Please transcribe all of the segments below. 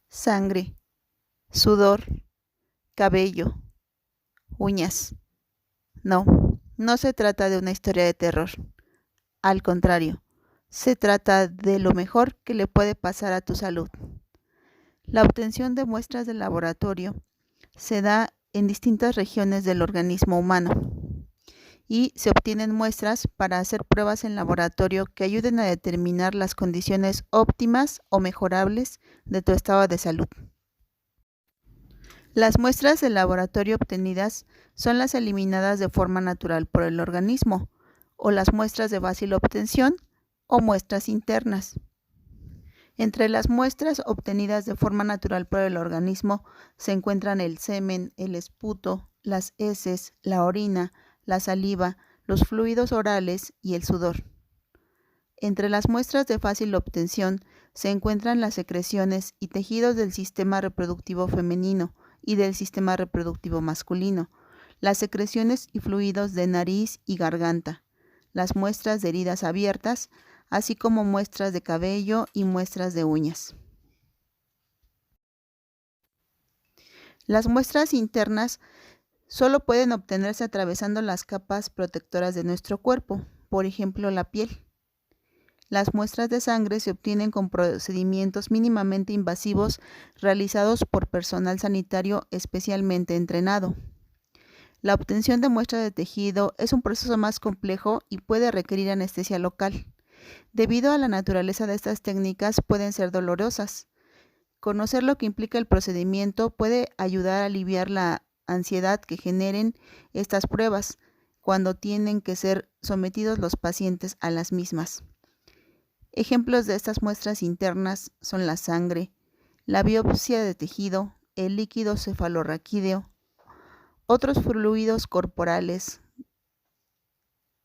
sangre, sudor, cabello, uñas. No, no se trata de una historia de terror. Al contrario, se trata de lo mejor que le puede pasar a tu salud. La obtención de muestras de laboratorio se da en distintas regiones del organismo humano y se obtienen muestras para hacer pruebas en laboratorio que ayuden a determinar las condiciones óptimas o mejorables de tu estado de salud. Las muestras de laboratorio obtenidas son las eliminadas de forma natural por el organismo, o las muestras de fácil obtención o muestras internas. Entre las muestras obtenidas de forma natural por el organismo se encuentran el semen, el esputo, las heces, la orina, la saliva, los fluidos orales y el sudor. Entre las muestras de fácil obtención se encuentran las secreciones y tejidos del sistema reproductivo femenino y del sistema reproductivo masculino, las secreciones y fluidos de nariz y garganta, las muestras de heridas abiertas, así como muestras de cabello y muestras de uñas. Las muestras internas solo pueden obtenerse atravesando las capas protectoras de nuestro cuerpo, por ejemplo la piel. Las muestras de sangre se obtienen con procedimientos mínimamente invasivos realizados por personal sanitario especialmente entrenado. La obtención de muestras de tejido es un proceso más complejo y puede requerir anestesia local. Debido a la naturaleza de estas técnicas, pueden ser dolorosas. Conocer lo que implica el procedimiento puede ayudar a aliviar la ansiedad que generen estas pruebas cuando tienen que ser sometidos los pacientes a las mismas. Ejemplos de estas muestras internas son la sangre, la biopsia de tejido, el líquido cefalorraquídeo, otros fluidos corporales,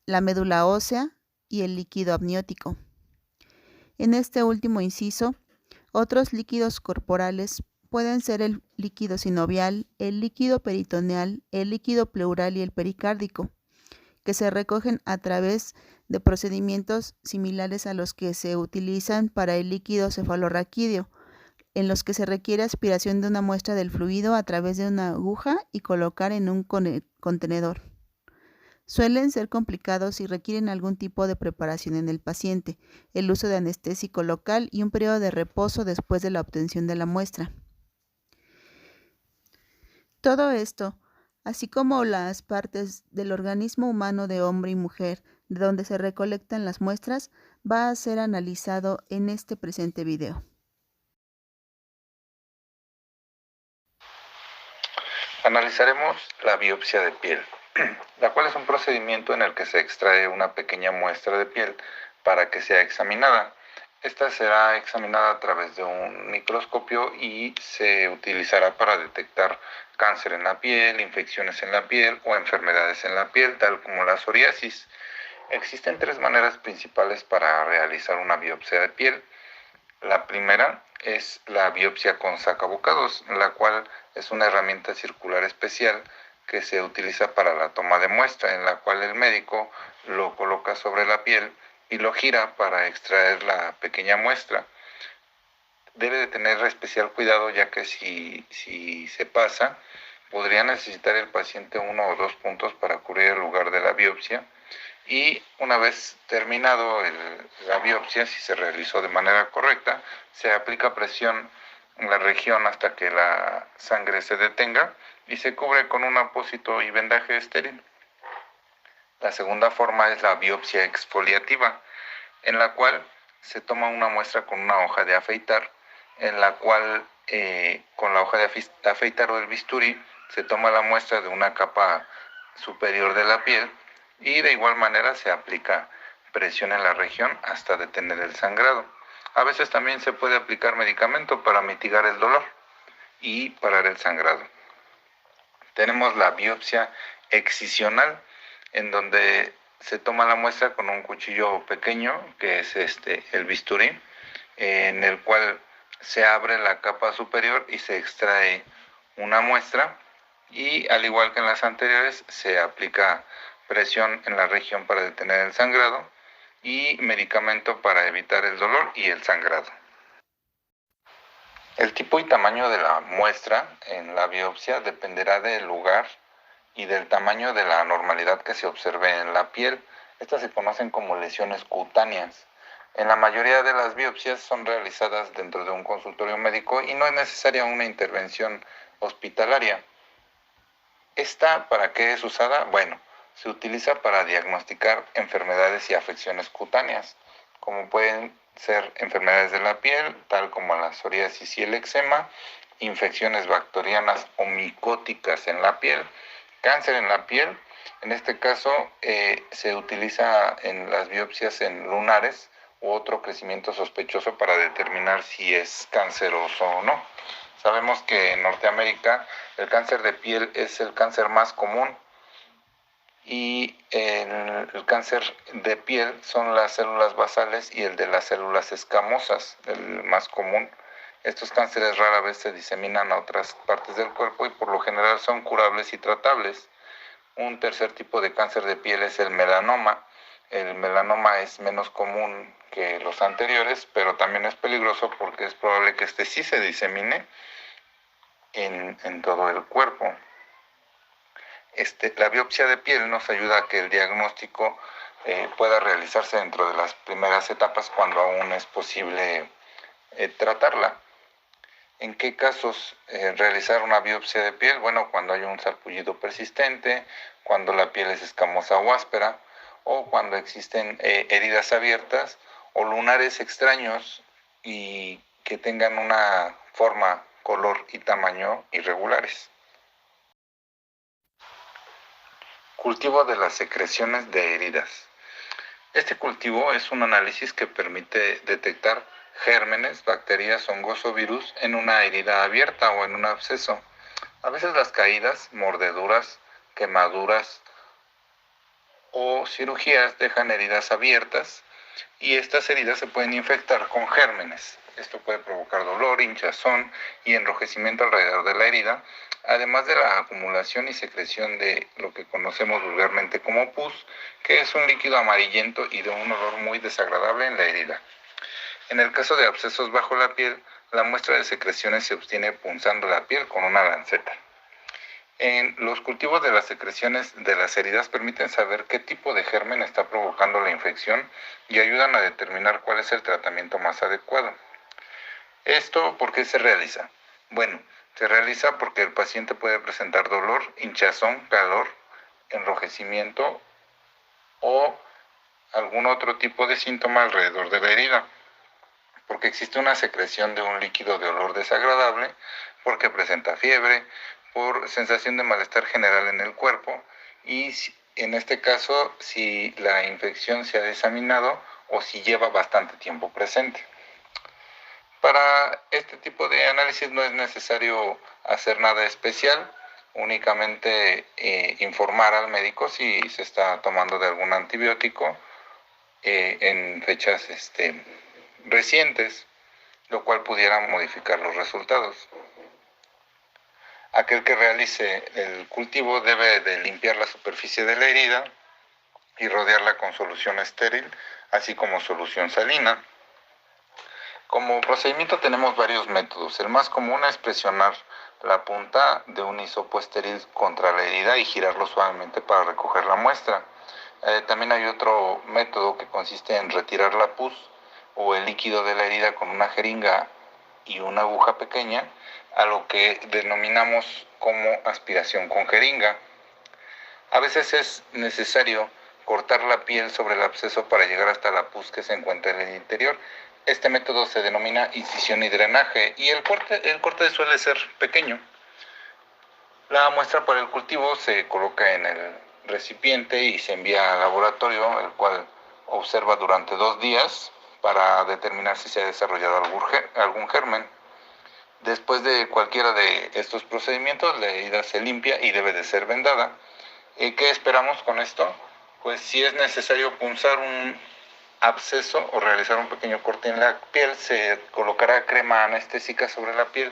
la médula ósea y el líquido amniótico. En este último inciso, otros líquidos corporales pueden ser el líquido sinovial, el líquido peritoneal, el líquido pleural y el pericárdico, que se recogen a través de procedimientos similares a los que se utilizan para el líquido cefalorraquídeo, en los que se requiere aspiración de una muestra del fluido a través de una aguja y colocar en un contenedor. Suelen ser complicados y requieren algún tipo de preparación en el paciente, el uso de anestésico local y un periodo de reposo después de la obtención de la muestra. Todo esto, así como las partes del organismo humano de hombre y mujer de donde se recolectan las muestras, va a ser analizado en este presente video. Analizaremos la biopsia de piel, la cual es un procedimiento en el que se extrae una pequeña muestra de piel para que sea examinada. Esta será examinada a través de un microscopio y se utilizará para detectar cáncer en la piel, infecciones en la piel o enfermedades en la piel, tal como la psoriasis. Existen tres maneras principales para realizar una biopsia de piel. La primera es la biopsia con sacabocados, la cual es una herramienta circular especial que se utiliza para la toma de muestra, en la cual el médico lo coloca sobre la piel y lo gira para extraer la pequeña muestra. Debe de tener especial cuidado, ya que si se pasa, podría necesitar el paciente 1 o 2 puntos para cubrir el lugar de la biopsia. Y una vez terminado la biopsia, si se realizó de manera correcta, se aplica presión en la región hasta que la sangre se detenga y se cubre con un apósito y vendaje estéril. La segunda forma es la biopsia exfoliativa, en la cual se toma una muestra con una hoja de afeitar, en la cual con la hoja de afeitar o el bisturí se toma la muestra de una capa superior de la piel y de igual manera se aplica presión en la región hasta detener el sangrado. A veces también se puede aplicar medicamento para mitigar el dolor y parar el sangrado. Tenemos la biopsia excisional, en donde se toma la muestra con un cuchillo pequeño, que es el bisturí, en el cual se abre la capa superior y se extrae una muestra, y al igual que en las anteriores se aplica presión en la región para detener el sangrado y medicamento para evitar el dolor y el sangrado. El tipo y tamaño de la muestra en la biopsia dependerá del lugar y del tamaño de la anormalidad que se observe en la piel. Estas se conocen como lesiones cutáneas. En la mayoría de las biopsias son realizadas dentro de un consultorio médico y no es necesaria una intervención hospitalaria. ¿Esta para qué es usada? Bueno, se utiliza para diagnosticar enfermedades y afecciones cutáneas, como pueden ser enfermedades de la piel, tal como la psoriasis y el eczema, infecciones bacterianas o micóticas en la piel, cáncer en la piel. En este caso se utiliza en las biopsias en lunares u otro crecimiento sospechoso para determinar si es canceroso o no. Sabemos que en Norteamérica el cáncer de piel es el cáncer más común y el cáncer de piel son las células basales y el de las células escamosas, el más común. Estos cánceres rara vez se diseminan a otras partes del cuerpo y por lo general son curables y tratables. Un tercer tipo de cáncer de piel es el melanoma. El melanoma es menos común que los anteriores, pero también es peligroso porque es probable que este sí se disemine en todo el cuerpo. La biopsia de piel nos ayuda a que el diagnóstico pueda realizarse dentro de las primeras etapas cuando aún es posible tratarla. ¿En qué casos realizar una biopsia de piel? Bueno, cuando hay un sarpullido persistente, cuando la piel es escamosa o áspera, o cuando existen heridas abiertas o lunares extraños y que tengan una forma, color y tamaño irregulares. Cultivo de las secreciones de heridas. Este cultivo es un análisis que permite detectar gérmenes, bacterias, hongos o virus en una herida abierta o en un absceso. A veces las caídas, mordeduras, quemaduras o cirugías dejan heridas abiertas y estas heridas se pueden infectar con gérmenes. Esto puede provocar dolor, hinchazón y enrojecimiento alrededor de la herida, además de la acumulación y secreción de lo que conocemos vulgarmente como pus, que es un líquido amarillento y de un olor muy desagradable en la herida. En el caso de abscesos bajo la piel, la muestra de secreciones se obtiene punzando la piel con una lanceta. En los cultivos de las secreciones de las heridas permiten saber qué tipo de germen está provocando la infección y ayudan a determinar cuál es el tratamiento más adecuado. ¿Esto por qué se realiza? Bueno, se realiza porque el paciente puede presentar dolor, hinchazón, calor, enrojecimiento o algún otro tipo de síntoma alrededor de la herida, porque existe una secreción de un líquido de olor desagradable, porque presenta fiebre, por sensación de malestar general en el cuerpo y en este caso si la infección se ha diseminado o si lleva bastante tiempo presente. Para este tipo de análisis no es necesario hacer nada especial, únicamente informar al médico si se está tomando de algún antibiótico en fechas recientes, lo cual pudiera modificar los resultados. Aquel que realice el cultivo debe de limpiar la superficie de la herida y rodearla con solución estéril, así como solución salina. Como procedimiento tenemos varios métodos. El más común es presionar la punta de un hisopo estéril contra la herida y girarlo suavemente para recoger la muestra. También hay otro método que consiste en retirar la pus o el líquido de la herida con una jeringa y una aguja pequeña, a lo que denominamos como aspiración con jeringa. A veces es necesario cortar la piel sobre el absceso para llegar hasta la pus que se encuentra en el interior. Este método se denomina incisión y drenaje y el corte suele ser pequeño. La muestra para el cultivo se coloca en el recipiente y se envía al laboratorio, el cual observa durante 2 días para determinar si se ha desarrollado algún germen. Después de cualquiera de estos procedimientos, la herida se limpia y debe de ser vendada. ¿Qué esperamos con esto? Pues si es necesario punzar un absceso o realizar un pequeño corte en la piel, se colocará crema anestésica sobre la piel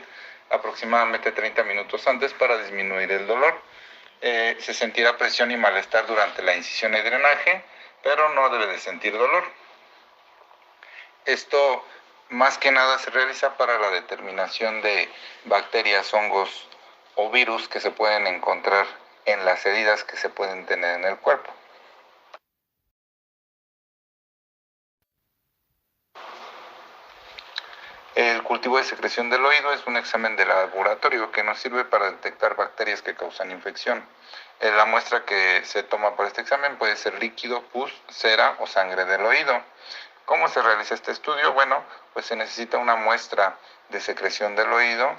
aproximadamente 30 minutos antes para disminuir el dolor. Se sentirá presión y malestar durante la incisión y drenaje, pero no debe de sentir dolor. Esto Más que nada se realiza para la determinación de bacterias, hongos o virus que se pueden encontrar en las heridas que se pueden tener en el cuerpo. El cultivo de secreción del oído es un examen de laboratorio que nos sirve para detectar bacterias que causan infección. La muestra que se toma para este examen puede ser líquido, pus, cera o sangre del oído. ¿Cómo se realiza este estudio? Bueno, pues se necesita una muestra de secreción del oído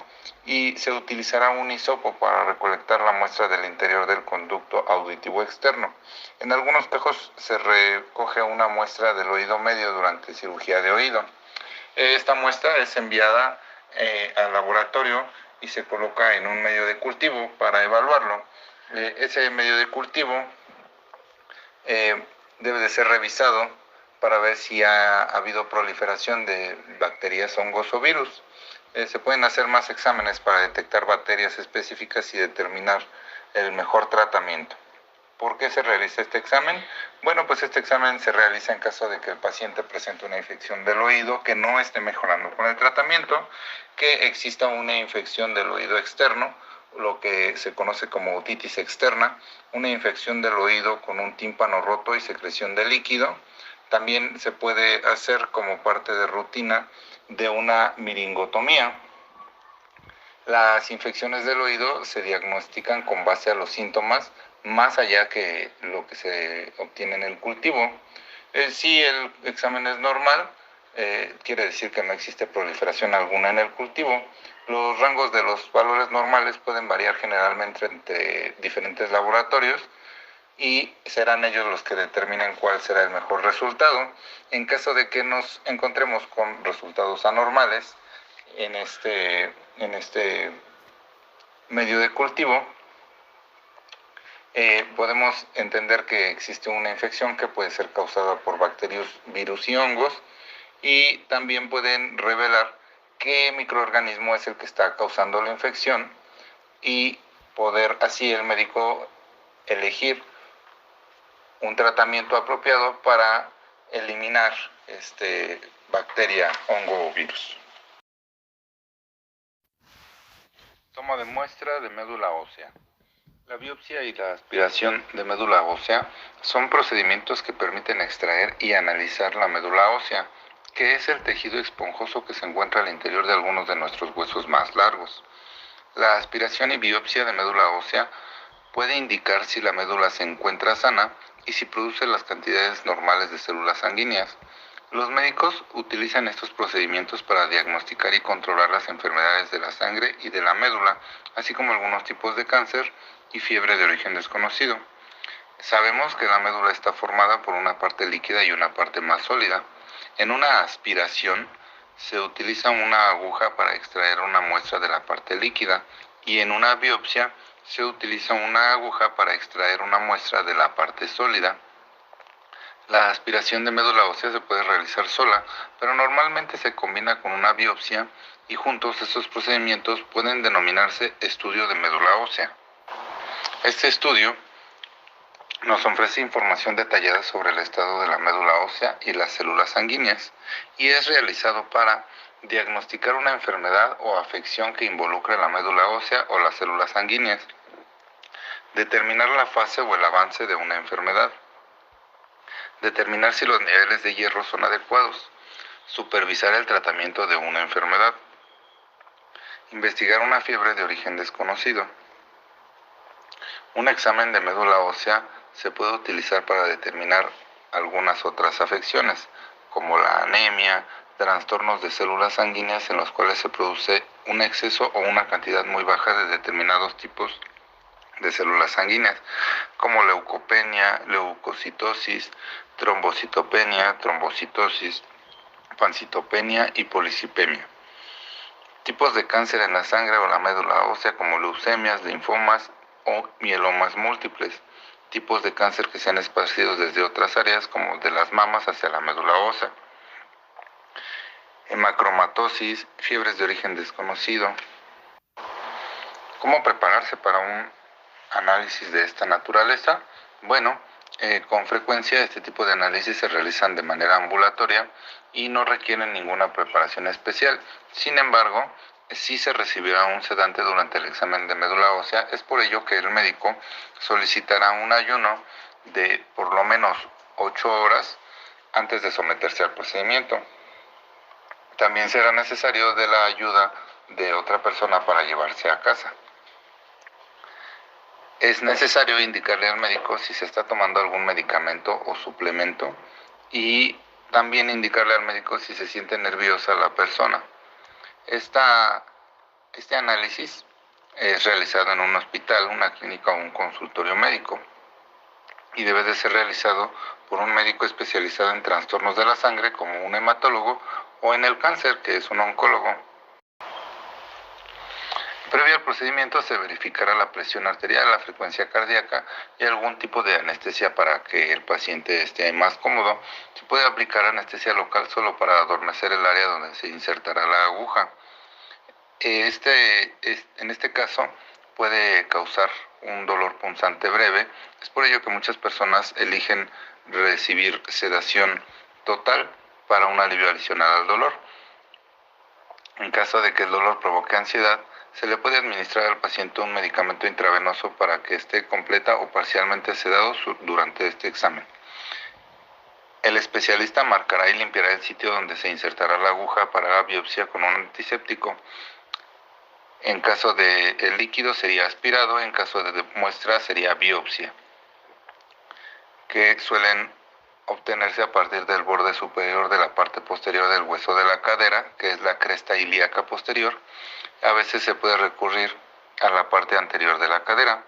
y se utilizará un hisopo para recolectar la muestra del interior del conducto auditivo externo. En algunos casos se recoge una muestra del oído medio durante cirugía de oído. Esta muestra es enviada al laboratorio y se coloca en un medio de cultivo para evaluarlo. Ese medio de cultivo debe de ser revisado para ver si ha habido proliferación de bacterias, hongos o virus. Se pueden hacer más exámenes para detectar bacterias específicas y determinar el mejor tratamiento. ¿Por qué se realiza este examen? Bueno, pues este examen se realiza en caso de que el paciente presente una infección del oído que no esté mejorando con el tratamiento, que exista una infección del oído externo, lo que se conoce como otitis externa, una infección del oído con un tímpano roto y secreción de líquido. También se puede hacer como parte de rutina de una miringotomía. Las infecciones del oído se diagnostican con base a los síntomas, más allá que lo que se obtiene en el cultivo. Si el examen es normal, quiere decir que no existe proliferación alguna en el cultivo. Los rangos de los valores normales pueden variar generalmente entre diferentes laboratorios y serán ellos los que determinen cuál será el mejor resultado. En caso de que nos encontremos con resultados anormales en este medio de cultivo, podemos entender que existe una infección que puede ser causada por bacterias, virus y hongos, y también pueden revelar qué microorganismo es el que está causando la infección y poder así el médico elegir un tratamiento apropiado para eliminar bacteria, hongo o virus. Toma de muestra de médula ósea. La biopsia y la aspiración de médula ósea son procedimientos que permiten extraer y analizar la médula ósea, que es el tejido esponjoso que se encuentra al interior de algunos de nuestros huesos más largos. La aspiración y biopsia de médula ósea puede indicar si la médula se encuentra sana y si produce las cantidades normales de células sanguíneas. Los médicos utilizan estos procedimientos para diagnosticar y controlar las enfermedades de la sangre y de la médula, así como algunos tipos de cáncer y fiebre de origen desconocido. Sabemos que la médula está formada por una parte líquida y una parte más sólida. En una aspiración se utiliza una aguja para extraer una muestra de la parte líquida y en una biopsia se utiliza una aguja para extraer una muestra de la parte sólida. La aspiración de médula ósea se puede realizar sola, pero normalmente se combina con una biopsia y juntos estos procedimientos pueden denominarse estudio de médula ósea. Este estudio nos ofrece información detallada sobre el estado de la médula ósea y las células sanguíneas y es realizado para diagnosticar una enfermedad o afección que involucre la médula ósea o las células sanguíneas, determinar la fase o el avance de una enfermedad, determinar si los niveles de hierro son adecuados, supervisar el tratamiento de una enfermedad, investigar una fiebre de origen desconocido. Un examen de médula ósea se puede utilizar para determinar algunas otras afecciones, como la anemia, trastornos de células sanguíneas en los cuales se produce un exceso o una cantidad muy baja de determinados tipos de células sanguíneas, como leucopenia, leucocitosis, trombocitopenia, trombocitosis, pancitopenia y policipemia. Tipos de cáncer en la sangre o la médula ósea como leucemias, linfomas o mielomas múltiples. Tipos de cáncer que se han esparcido desde otras áreas como de las mamas hacia la médula ósea. Hemacromatosis, fiebres de origen desconocido. ¿Cómo prepararse para un análisis de esta naturaleza? Bueno, con frecuencia este tipo de análisis se realizan de manera ambulatoria y no requieren ninguna preparación especial. Sin embargo, sí se recibirá un sedante durante el examen de médula ósea. Es por ello que el médico solicitará un ayuno de por lo menos 8 horas antes de someterse al procedimiento. También será necesario de la ayuda de otra persona para llevarse a casa. Es necesario indicarle al médico si se está tomando algún medicamento o suplemento y también indicarle al médico si se siente nerviosa la persona. Este análisis es realizado en un hospital, una clínica o un consultorio médico y debe de ser realizado por un médico especializado en trastornos de la sangre como un hematólogo o en el cáncer, que es un oncólogo. Previo al procedimiento se verificará la presión arterial, la frecuencia cardíaca y algún tipo de anestesia para que el paciente esté más cómodo. Se puede aplicar anestesia local solo para adormecer el área donde se insertará la aguja. En este caso puede causar un dolor punzante breve. Es por ello que muchas personas eligen recibir sedación total para un alivio adicional al dolor. En caso de que el dolor provoque ansiedad, se le puede administrar al paciente un medicamento intravenoso para que esté completa o parcialmente sedado durante este examen. El especialista marcará y limpiará el sitio donde se insertará la aguja para la biopsia con un antiséptico. En caso de el líquido sería aspirado, en caso de muestra sería biopsia, que suelen obtenerse a partir del borde superior de la parte posterior del hueso de la cadera, que es la cresta ilíaca posterior. A veces se puede recurrir a la parte anterior de la cadera.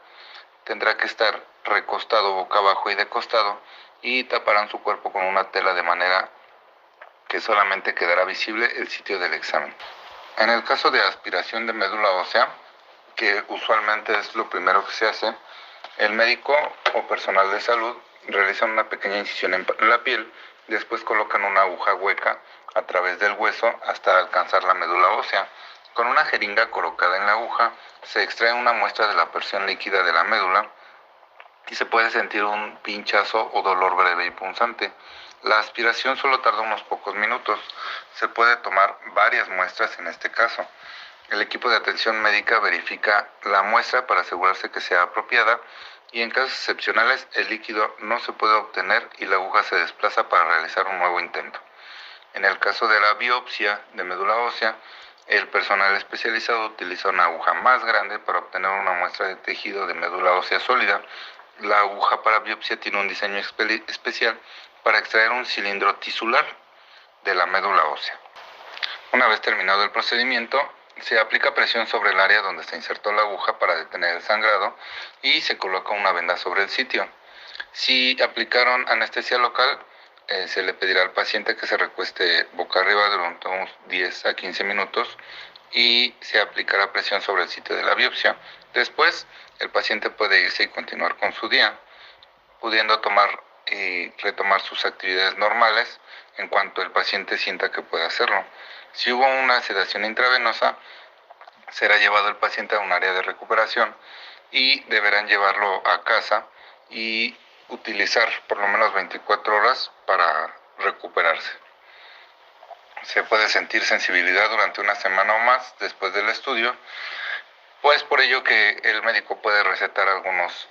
Tendrá que estar recostado boca abajo y de costado y taparán su cuerpo con una tela de manera que solamente quedará visible el sitio del examen. En el caso de aspiración de médula ósea, que usualmente es lo primero que se hace, el médico o personal de salud realizan una pequeña incisión en la piel, después colocan una aguja hueca a través del hueso hasta alcanzar la médula ósea. Con una jeringa colocada en la aguja se extrae una muestra de la porción líquida de la médula y se puede sentir un pinchazo o dolor breve y punzante. La aspiración solo tarda unos pocos minutos. Se puede tomar varias muestras en este caso. El equipo de atención médica verifica la muestra para asegurarse que sea apropiada y en casos excepcionales el líquido no se puede obtener y la aguja se desplaza para realizar un nuevo intento. En el caso de la biopsia de médula ósea, el personal especializado utiliza una aguja más grande para obtener una muestra de tejido de médula ósea sólida. La aguja para biopsia tiene un diseño especial para extraer un cilindro tisular de la médula ósea. Una vez terminado el procedimiento, se aplica presión sobre el área donde se insertó la aguja para detener el sangrado y se coloca una venda sobre el sitio. Si aplicaron anestesia local, se le pedirá al paciente que se recueste boca arriba durante unos 10 a 15 minutos y se aplicará presión sobre el sitio de la biopsia. Después, el paciente puede irse y continuar con su día, pudiendo tomar y retomar sus actividades normales en cuanto el paciente sienta que puede hacerlo. Si hubo una sedación intravenosa, será llevado el paciente a un área de recuperación y deberán llevarlo a casa y utilizar por lo menos 24 horas para recuperarse. Se puede sentir sensibilidad durante una semana o más después del estudio, pues por ello que el médico puede recetar algunos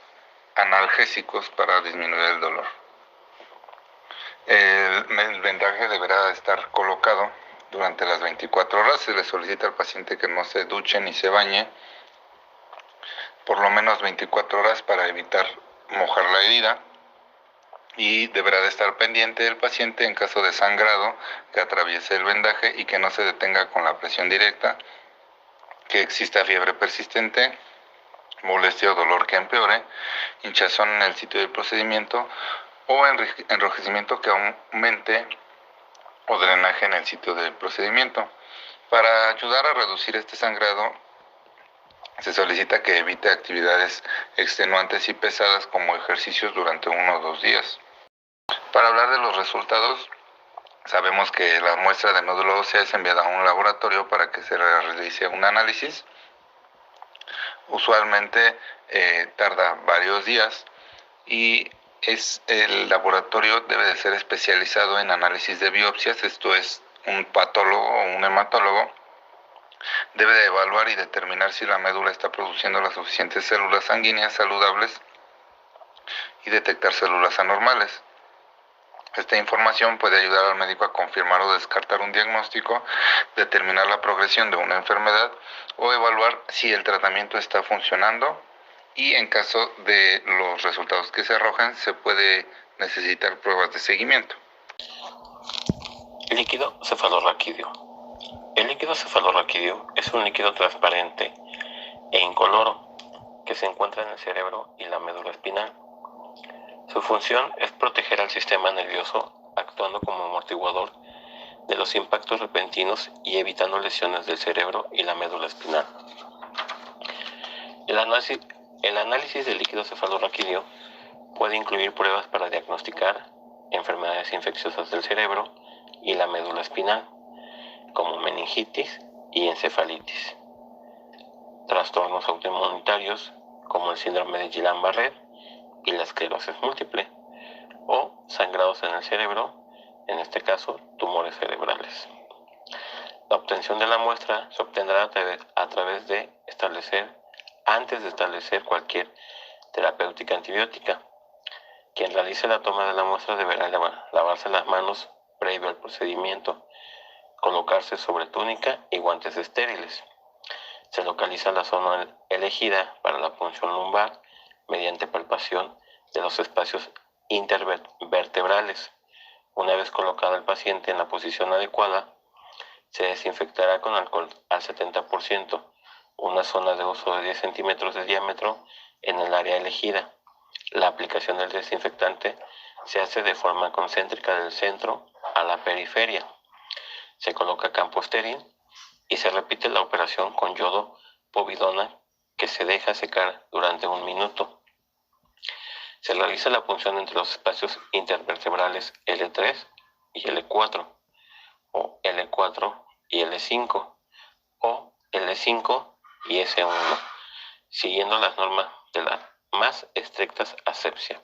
analgésicos para disminuir el dolor. El vendaje deberá estar colocado durante las 24 horas. Se le solicita al paciente que no se duche ni se bañe por lo menos 24 horas para evitar mojar la herida, y deberá de estar pendiente el paciente en caso de sangrado que atraviese el vendaje y que no se detenga con la presión directa, que exista fiebre persistente, molestia o dolor que empeore, hinchazón en el sitio del procedimiento o enrojecimiento que aumente o drenaje en el sitio del procedimiento. Para ayudar a reducir este sangrado, se solicita que evite actividades extenuantes y pesadas como ejercicios durante 1 o 2 días. Para hablar de los resultados, sabemos que la muestra de médula ósea es enviada a un laboratorio para que se realice un análisis. Usualmente tarda varios días y El laboratorio debe de ser especializado en análisis de biopsias, esto es, un patólogo o un hematólogo debe de evaluar y determinar si la médula está produciendo las suficientes células sanguíneas saludables y detectar células anormales. Esta información puede ayudar al médico a confirmar o descartar un diagnóstico, determinar la progresión de una enfermedad o evaluar si el tratamiento está funcionando, y en caso de los resultados que se arrojan se puede necesitar pruebas de seguimiento. Líquido cefalorraquídeo. El líquido cefalorraquídeo es un líquido transparente e incoloro que se encuentra en el cerebro y la médula espinal. Su función es proteger al sistema nervioso, actuando como amortiguador de los impactos repentinos y evitando lesiones del cerebro y la médula espinal. El análisis del líquido cefalorraquídeo puede incluir pruebas para diagnosticar enfermedades infecciosas del cerebro y la médula espinal, como meningitis y encefalitis, trastornos autoinmunitarios como el síndrome de Guillain-Barré y la esclerosis múltiple, o sangrados en el cerebro, en este caso tumores cerebrales. La obtención de la muestra se obtendrá a través de antes de establecer cualquier terapéutica antibiótica. Quien realice la toma de la muestra deberá lavarse las manos previo al procedimiento, colocarse sobre túnica y guantes estériles. Se localiza la zona elegida para la punción lumbar mediante palpación de los espacios intervertebrales. Una vez colocado el paciente en la posición adecuada, se desinfectará con alcohol al 70%, una zona de uso de 10 centímetros de diámetro en el área elegida. La aplicación del desinfectante se hace de forma concéntrica del centro a la periferia. Se coloca campo estéril y se repite la operación con yodo povidona que se deja secar durante 1 minuto. Se realiza la punción entre los espacios intervertebrales L3 y L4, o L4 y L5, o L5 y S1, siguiendo las normas de la más estrictas asepsia.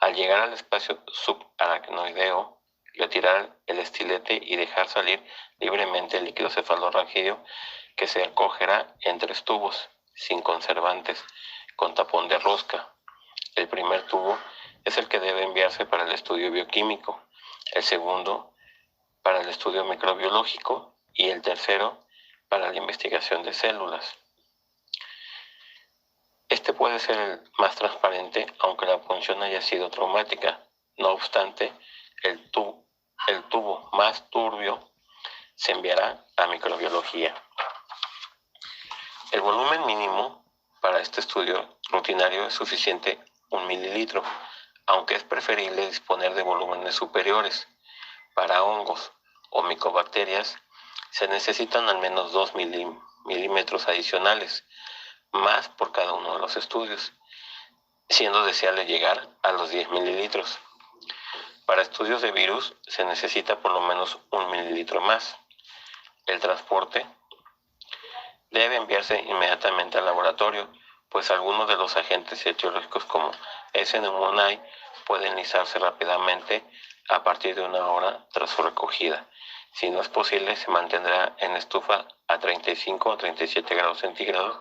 Al llegar al espacio subaracnoideo, retirar el estilete y dejar salir libremente el líquido cefalorraquídeo, que se acogerá en 3 tubos, sin conservantes, con tapón de rosca. El primer tubo es el que debe enviarse para el estudio bioquímico, el segundo para el estudio microbiológico y el tercero para la investigación de células. Este puede ser el más transparente, aunque la punción haya sido traumática. No obstante, el tubo más turbio se enviará a microbiología. El volumen mínimo para este estudio rutinario es suficiente 1 mililitro, aunque es preferible disponer de volúmenes superiores. Para hongos o micobacterias se necesitan al menos 2 milímetros adicionales, más por cada uno de los estudios, siendo deseable llegar a los 10 mililitros. Para estudios de virus se necesita por lo menos 1 mililitro más. El transporte debe enviarse inmediatamente al laboratorio, pues algunos de los agentes etiológicos como S. pneumoniae pueden lisarse rápidamente a partir de 1 hora tras su recogida. Si no es posible, se mantendrá en estufa a 35 o 37 grados centígrados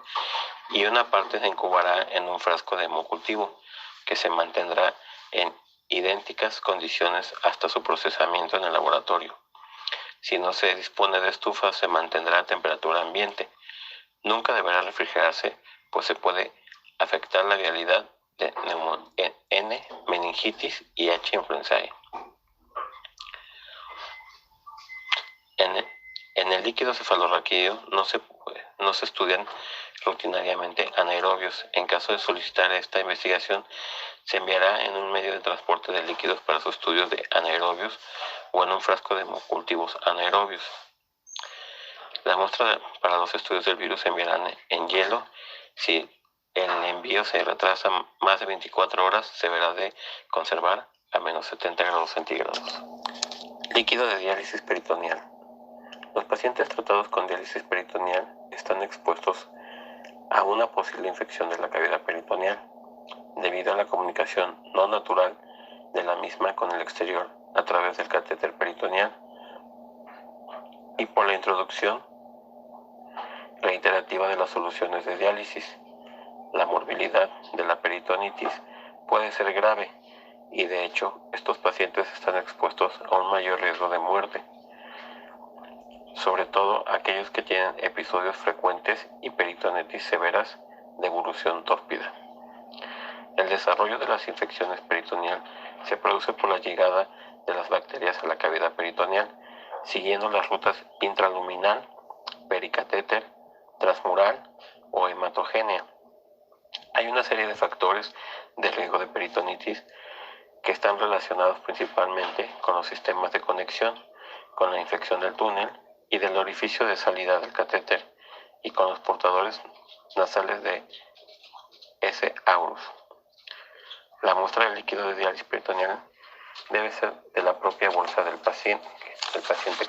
y una parte se incubará en un frasco de hemocultivo que se mantendrá en idénticas condiciones hasta su procesamiento en el laboratorio. Si no se dispone de estufa, se mantendrá a temperatura ambiente. Nunca deberá refrigerarse, pues se puede afectar la vialidad de N, meningitis y H. influenzae. En el líquido cefalorraquídeo no se estudian rutinariamente anaerobios. En caso de solicitar esta investigación, se enviará en un medio de transporte de líquidos para su estudio de anaerobios o en un frasco de hemocultivos anaerobios. Las muestras para los estudios del virus se enviarán en hielo. Si el envío se retrasa más de 24 horas, se deberá de conservar a menos 70 grados centígrados. Líquido de diálisis peritoneal. Los pacientes tratados con diálisis peritoneal están expuestos a una posible infección de la cavidad peritoneal. debido a la comunicación no natural de la misma con el exterior a través del catéter peritoneal y por la introducción reiterativa de las soluciones de diálisis. La morbilidad de la peritonitis puede ser grave y de hecho estos pacientes están expuestos a un mayor riesgo de muerte, sobre todo aquellos que tienen episodios frecuentes y peritonitis severas de evolución tórpida. El desarrollo de las infecciones peritoneal se produce por la llegada de las bacterias a la cavidad peritoneal, siguiendo las rutas intraluminal, pericatéter, transmural o hematogénea. Hay una serie de factores de riesgo de peritonitis que están relacionados principalmente con los sistemas de conexión, con la infección del túnel y del orificio de salida del catéter y con los portadores nasales de S. aureus. La muestra de líquido de diálisis peritoneal debe ser de la propia bolsa del paciente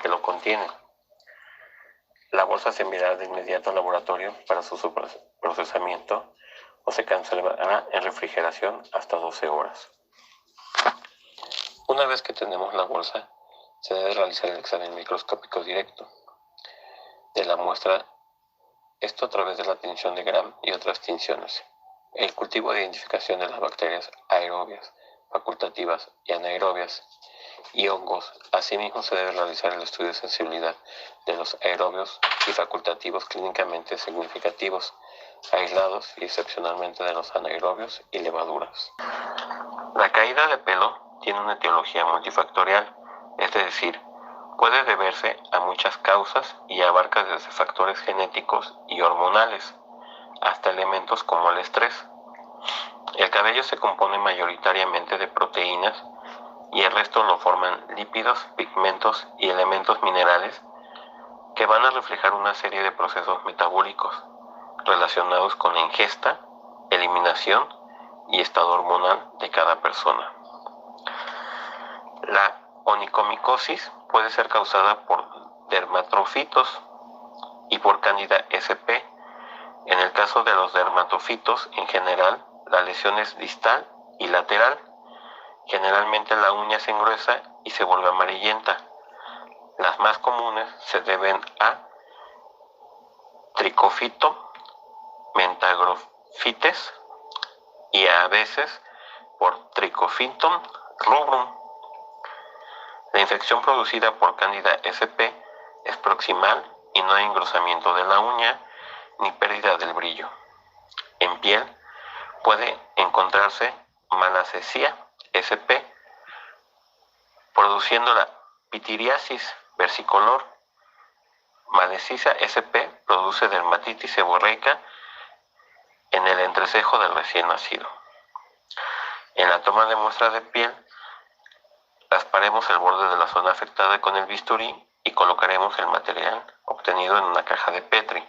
que lo contiene. La bolsa se enviará de inmediato al laboratorio para su procesamiento o se conservará en refrigeración hasta 12 horas. Una vez que tenemos la bolsa, se debe realizar el examen microscópico directo de la muestra, esto a través de la tinción de Gram y otras tinciones. El cultivo de identificación de las bacterias aerobias, facultativas y anaerobias y hongos. Asimismo, se debe realizar el estudio de sensibilidad de los aerobios y facultativos clínicamente significativos, aislados y excepcionalmente de los anaerobios y levaduras. La caída de pelo tiene una etiología multifactorial, es decir, puede deberse a muchas causas y abarca desde factores genéticos y hormonales hasta elementos como el estrés. El cabello se compone mayoritariamente de proteínas y el resto lo forman lípidos, pigmentos y elementos minerales que van a reflejar una serie de procesos metabólicos relacionados con la ingesta, eliminación y estado hormonal de cada persona. La onicomicosis puede ser causada por dermatofitos y por Candida sp. En el caso de los dermatofitos, en general, la lesión es distal y lateral. Generalmente la uña se engruesa y se vuelve amarillenta. Las más comunes se deben a tricofito, mentagrofites y a veces por Trichophyton rubrum. La infección producida por Candida sp es proximal y no hay engrosamiento de la uña ni pérdida del brillo. En piel puede encontrarse Malassezia sp, produciendo la pitiriasis versicolor. Malassezia sp produce dermatitis seborreica en el entrecejo del recién nacido. En la toma de muestras de piel, rasparemos el borde de la zona afectada con el bisturí y colocaremos el material obtenido en una caja de Petri.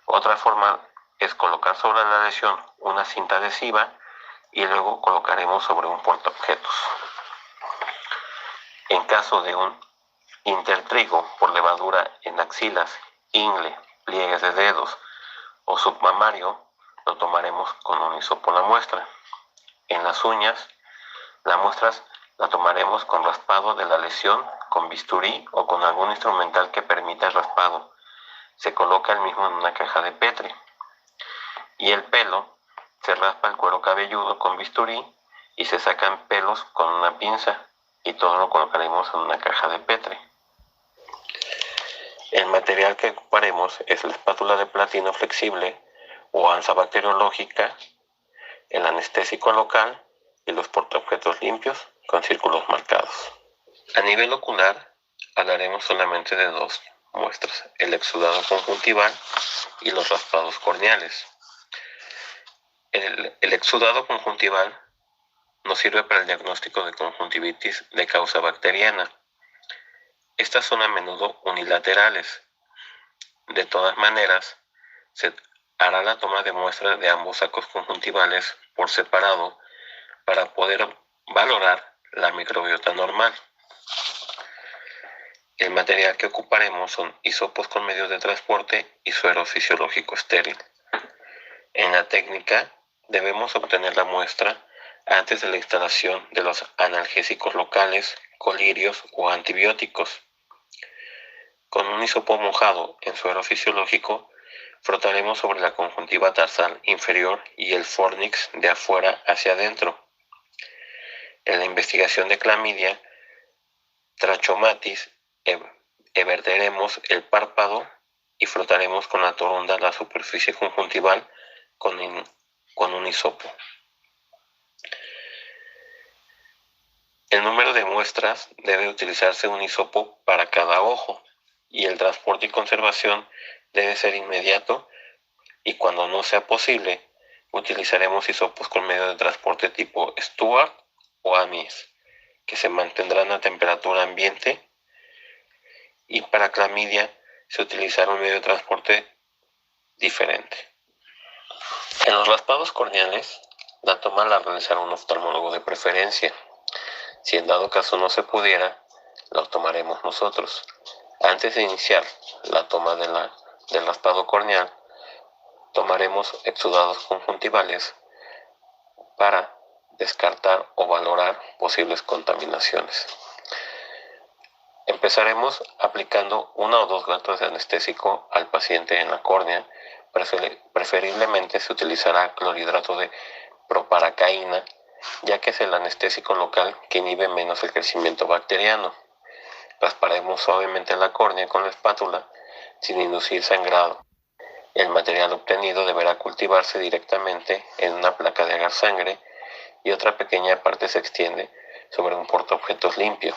Otra forma es colocar sobre la lesión una cinta adhesiva y luego colocaremos sobre un portaobjetos. En caso de un intertrigo por levadura en axilas, ingle, pliegues de dedos o submamario, lo tomaremos con un hisopo la muestra. En las uñas, la muestra la tomaremos con raspado de la lesión, con bisturí o con algún instrumental que permita el raspado. Se coloca el mismo en una caja de Petri. Y el pelo, se raspa el cuero cabelludo con bisturí y se sacan pelos con una pinza y todo lo colocaremos en una caja de Petri. El material que ocuparemos es la espátula de platino flexible o ansa bacteriológica, el anestésico local y los portaobjetos limpios con círculos marcados. A nivel ocular, hablaremos solamente de dos muestras, el exudado conjuntival y los raspados corneales. El exudado conjuntival nos sirve para el diagnóstico de conjuntivitis de causa bacteriana. Estas son a menudo unilaterales. De todas maneras, se hará la toma de muestra de ambos sacos conjuntivales por separado para poder valorar la microbiota normal. El material que ocuparemos son hisopos con medios de transporte y suero fisiológico estéril. En la técnica debemos obtener la muestra antes de la instalación de los analgésicos locales, colirios o antibióticos. Con un hisopo mojado en suero fisiológico, frotaremos sobre la conjuntiva tarsal inferior y el fornix de afuera hacia adentro. En la investigación de clamidia, trachomatis, everteremos el párpado y frotaremos con la toronda la superficie conjuntival con un hisopo. El número de muestras debe utilizarse un hisopo para cada ojo y el transporte y conservación debe ser inmediato, y cuando no sea posible, utilizaremos hisopos con medio de transporte tipo Stuart o Amies, que se mantendrán a temperatura ambiente, y para clamidia se utilizará un medio de transporte diferente. En los raspados corneales, la toma la realizará un oftalmólogo de preferencia. Si en dado caso no se pudiera, la tomaremos nosotros. Antes de iniciar la toma del raspado corneal, tomaremos exudados conjuntivales para descartar o valorar posibles contaminaciones. Empezaremos aplicando 1 o 2 gotas de anestésico al paciente en la córnea. Preferiblemente se utilizará clorhidrato de proparacaína, ya que es el anestésico local que inhibe menos el crecimiento bacteriano. Rasparemos suavemente la córnea con la espátula sin inducir sangrado. El material obtenido deberá cultivarse directamente en una placa de agar sangre y otra pequeña parte se extiende sobre un portaobjetos limpio.